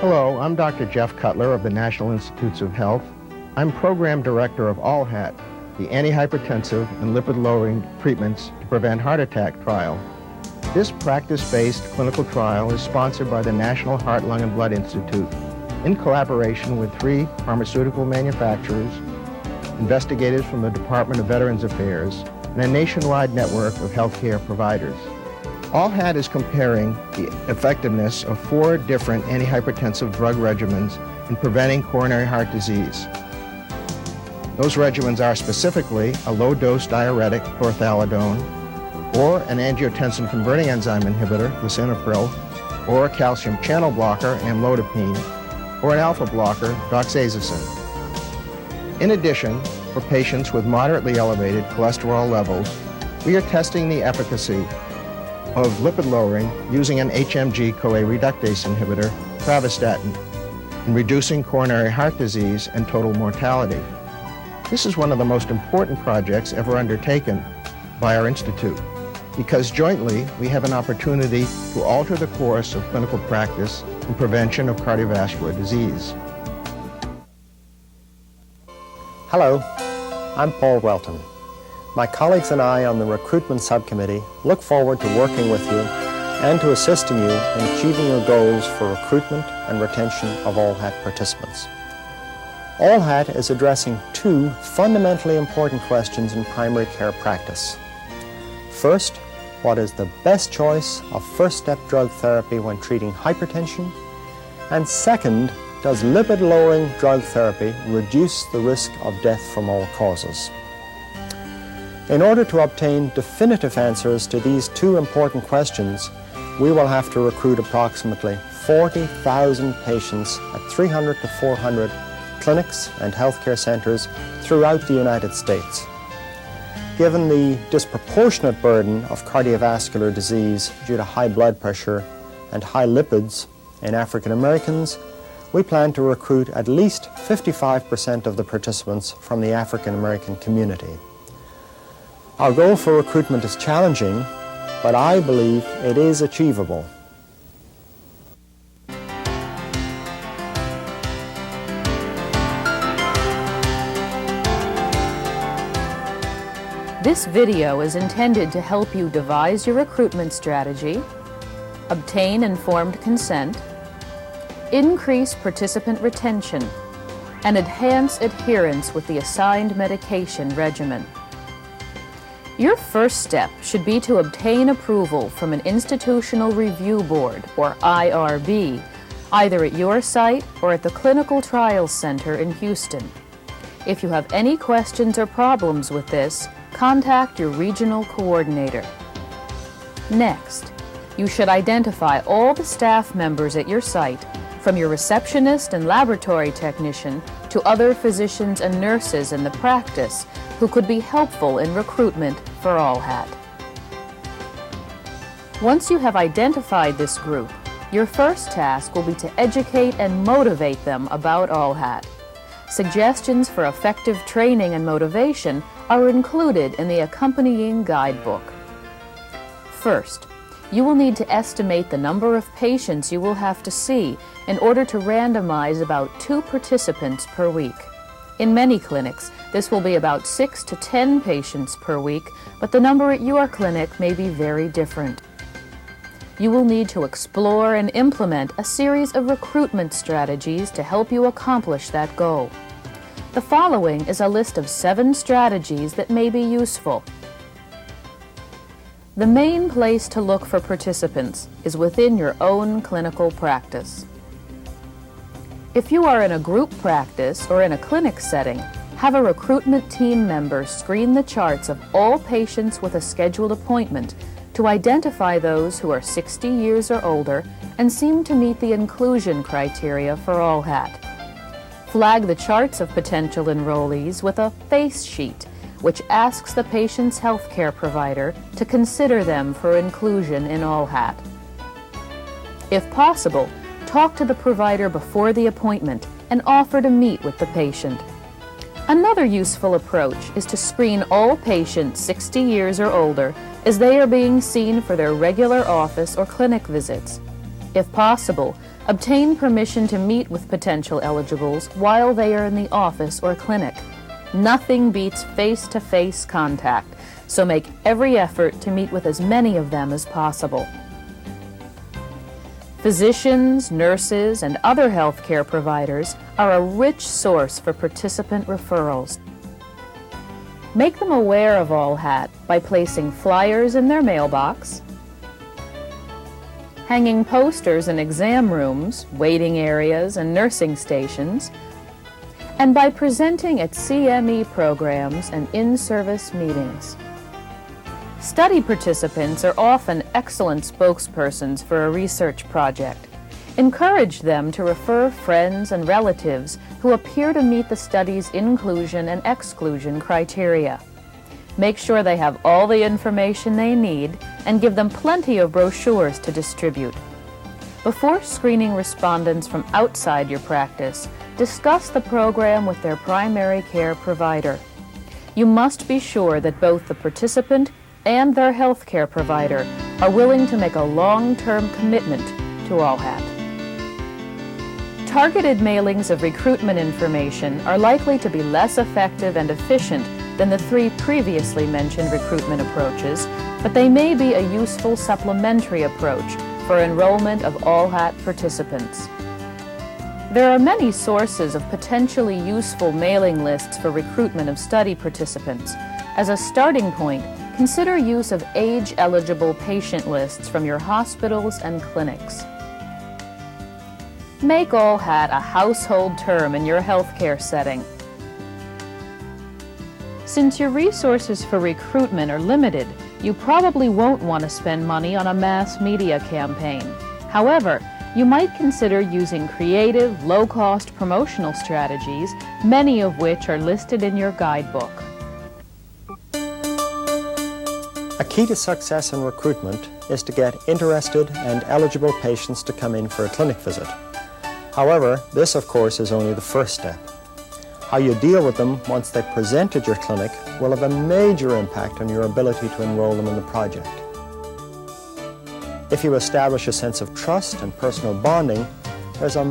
Hello, I'm Dr. Jeff Cutler of the National Institutes of Health. I'm Program Director of ALLHAT, the antihypertensive and lipid-lowering treatments to prevent heart attack trial. This practice-based clinical trial is sponsored by the National Heart, Lung, and Blood Institute in collaboration with 3 pharmaceutical manufacturers, investigators from the Department of Veterans Affairs, and a nationwide network of healthcare providers. ALLHAT is comparing the effectiveness of 4 different antihypertensive drug regimens in preventing coronary heart disease. Those regimens are specifically a low-dose diuretic, chlorthalidone, or an angiotensin-converting enzyme inhibitor, lisinopril, or a calcium channel blocker, amlodipine, or an alpha blocker, doxazosin. In addition, for patients with moderately elevated cholesterol levels, we are testing the efficacy of lipid lowering using an HMG-CoA reductase inhibitor, pravastatin, in reducing coronary heart disease and total mortality. This is one of the most important projects ever undertaken by our institute, because jointly we have an opportunity to alter the course of clinical practice in prevention of cardiovascular disease. Hello, I'm Paul Welton. My colleagues and I on the Recruitment Subcommittee look forward to working with you and to assisting you in achieving your goals for recruitment and retention of ALLHAT participants. ALLHAT is addressing 2 fundamentally important questions in primary care practice. First, what is the best choice of first-step drug therapy when treating hypertension? And second, does lipid-lowering drug therapy reduce the risk of death from all causes? In order to obtain definitive answers to these 2 important questions, we will have to recruit approximately 40,000 patients at 300 to 400 clinics and healthcare centers throughout the United States. Given the disproportionate burden of cardiovascular disease due to high blood pressure and high lipids in African Americans, we plan to recruit at least 55% of the participants from the African American community. Our goal for recruitment is challenging, but I believe it is achievable. This video is intended to help you devise your recruitment strategy, obtain informed consent, increase participant retention, and enhance adherence with the assigned medication regimen. Your first step should be to obtain approval from an Institutional Review Board, or IRB, either at your site or at the Clinical Trials Center in Houston. If you have any questions or problems with this, contact your regional coordinator. Next, you should identify all the staff members at your site, from your receptionist and laboratory technician to other physicians and nurses in the practice who could be helpful in recruitment for ALLHAT. Once you have identified this group, your first task will be to educate and motivate them about ALLHAT. Suggestions for effective training and motivation are included in the accompanying guidebook. First, you will need to estimate the number of patients you will have to see in order to randomize about 2 participants per week. In many clinics, this will be about 6 to 10 patients per week, but the number at your clinic may be very different. You will need to explore and implement a series of recruitment strategies to help you accomplish that goal. The following is a list of 7 strategies that may be useful. The main place to look for participants is within your own clinical practice. If you are in a group practice or in a clinic setting, have a recruitment team member screen the charts of all patients with a scheduled appointment to identify those who are 60 years or older and seem to meet the inclusion criteria for ALLHAT. Flag the charts of potential enrollees with a face sheet, which asks the patient's healthcare provider to consider them for inclusion in ALLHAT. If possible, talk to the provider before the appointment and offer to meet with the patient. Another useful approach is to screen all patients 60 years or older as they are being seen for their regular office or clinic visits. If possible, Obtain permission to meet with potential eligibles while they are in the office or clinic. Nothing beats face-to-face contact, so make every effort to meet with as many of them as possible. Physicians, nurses, and other healthcare providers are a rich source for participant referrals. Make them aware of ALLHAT by placing flyers in their mailbox, hanging posters in exam rooms, waiting areas, and nursing stations, and by presenting at CME programs and in-service meetings. Study participants are often excellent spokespersons for a research project. Encourage them to refer friends and relatives who appear to meet the study's inclusion and exclusion criteria. Make sure they have all the information they need and give them plenty of brochures to distribute. Before screening respondents from outside your practice, discuss the program with their primary care provider. You must be sure that both the participant and their healthcare provider are willing to make a long-term commitment to ALLHAT. Targeted mailings of recruitment information are likely to be less effective and efficient than the 3 previously mentioned recruitment approaches, but they may be a useful supplementary approach for enrollment of ALLHAT participants. There are many sources of potentially useful mailing lists for recruitment of study participants. As a starting point, consider use of age-eligible patient lists from your hospitals and clinics. Make ALLHAT a household term in your healthcare setting. Since your resources for recruitment are limited, you probably won't want to spend money on a mass media campaign. However, you might consider using creative, low-cost promotional strategies, many of which are listed in your guidebook. A key to success in recruitment is to get interested and eligible patients to come in for a clinic visit. However, this of course is only the first step. How you deal with them once they present at your clinic will have a major impact on your ability to enroll them in the project. If you establish a sense of trust and personal bonding, there's a